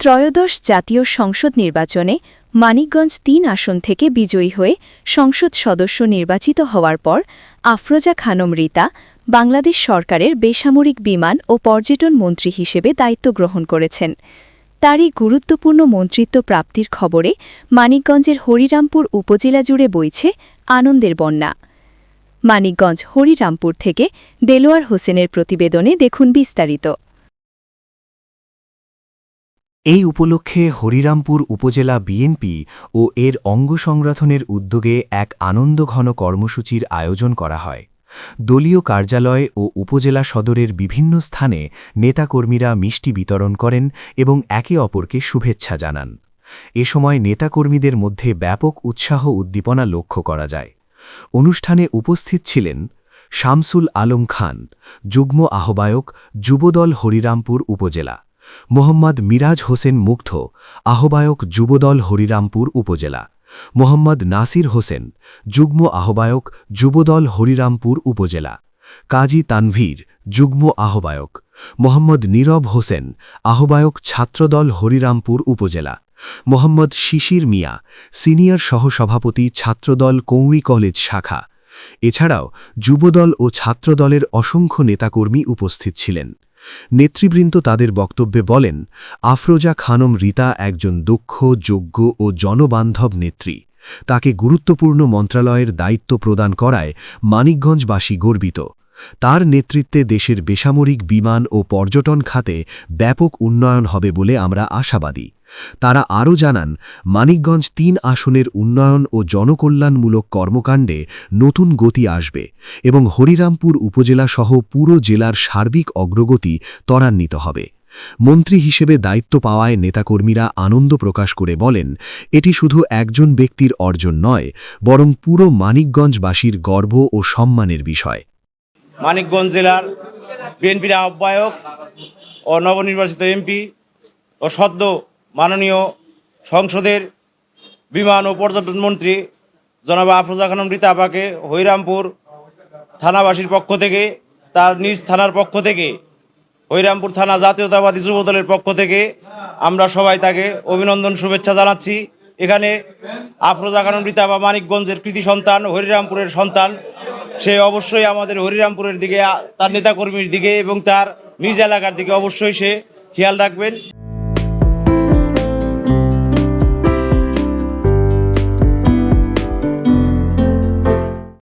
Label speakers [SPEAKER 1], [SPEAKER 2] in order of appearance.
[SPEAKER 1] ত্রয়োদশ জাতীয় সংসদ নির্বাচনে মানিকগঞ্জ ৩ আসন থেকে বিজয়ী হয়ে সংসদ সদস্য নির্বাচিত হওয়ার পর আফরোজা খানম রীতা বাংলাদেশ সরকারের বেসামরিক বিমান ও পর্যটন মন্ত্রী হিসেবে দায়িত্ব গ্রহণ করেছেন। তারই গুরুত্বপূর্ণ মন্ত্রিত্ব প্রাপ্তির খবরে মানিকগঞ্জের হরিরামপুর উপজেলা জুড়ে বইছে আনন্দের বন্যা। মানিকগঞ্জ হরিরামপুর থেকে দেলোয়ার হোসেনের প্রতিবেদনে দেখুন বিস্তারিত।
[SPEAKER 2] এই উপলক্ষে হরিরামপুর উপজেলা বিএনপি ও এর অঙ্গ সংগঠনের উদ্যোগে এক আনন্দঘন কর্মসূচির আয়োজন করা হয়। দলীয় কার্যালয় ও উপজেলা সদরের বিভিন্ন স্থানে নেতাকর্মীরা মিষ্টি বিতরণ করেন এবং একে অপরকে শুভেচ্ছা জানান। এ সময় নেতাকর্মীদের মধ্যে ব্যাপক উৎসাহ উদ্দীপনা লক্ষ্য করা যায়। অনুষ্ঠানে উপস্থিত ছিলেন শামসুল আলম খান, যুগ্ম আহ্বায়ক, যুবদল হরিরামপুর উপজেলা; মোহাম্মদ মিরাজ হোসেন মুগ্ধ, আহ্বায়ক, যুবদল হরিরামপুর উপজেলা; মোহাম্মদ নাসির হোসেন, যুগ্ম আহ্বায়ক, যুবদল হরিরামপুর উপজেলা; কাজী তানভীর, যুগ্ম আহ্বায়ক; মোহাম্মদ নীরব হোসেন, আহ্বায়ক, ছাত্রদল হরিরামপুর উপজেলা; মোহাম্মদ শিশির মিয়া, সিনিয়র সহসভাপতি, ছাত্রদল কৌঁড়ি কলেজ শাখা। এছাড়াও যুবদল ও ছাত্রদলের অসংখ্য নেতাকর্মী উপস্থিত ছিলেন। নেতৃবৃন্দ তাদের বক্তব্যে বলেন, আফরোজা খানম রীতা একজন দক্ষ, যোগ্য ও জনবান্ধব নেত্রী। তাকে গুরুত্বপূর্ণ মন্ত্রণালয়ের দায়িত্ব প্রদান করায় মানিকগঞ্জবাসী গর্বিত। তার নেতৃত্বে দেশের বেসামরিক বিমান ও পর্যটন খাতে ব্যাপক উন্নয়ন হবে বলে আমরা আশাবাদী। তারা আরও জানান, মানিকগঞ্জ ৩ আসনের উন্নয়ন ও জনকল্যাণমূলক কর্মকাণ্ডে নতুন গতি আসবে এবং হরিরামপুর উপজেলা সহ পুরো জেলার সার্বিক অগ্রগতি ত্বরান্বিত হবে। মন্ত্রী হিসেবে দায়িত্ব পাওয়ায় নেতাকর্মীরা আনন্দ প্রকাশ করে বলেন, এটি শুধু একজন ব্যক্তির অর্জন নয়, বরং পুরো মানিকগঞ্জবাসীর গর্ব ও সম্মানের বিষয়।
[SPEAKER 3] মানিকগঞ্জ জেলার বিএনপির আহ্বায়ক ও নবনির্বাচিত এমপি ও সদ্য মাননীয় সংসদের বিমান ও পর্যটন মন্ত্রী জনাব আফরোজা খানম রীতা আপাকে হরিরামপুর থানাবাসীর পক্ষ থেকে, তার নিজ থানার পক্ষ থেকে, হরিরামপুর থানা জাতীয়তাবাদী যুবদলের পক্ষ থেকে আমরা সবাই তাকে অভিনন্দন, শুভেচ্ছা জানাচ্ছি। এখানে আফরোজা খানম রীতা বা মানিকগঞ্জের কৃতি সন্তান, হরিরামপুরের সন্তান, সে অবশ্যই আমাদের হরিরামপুরের দিকে, তার নেতাকর্মীর দিকে এবং তার নিজ এলাকার দিকে অবশ্যই সে খেয়াল রাখবেন।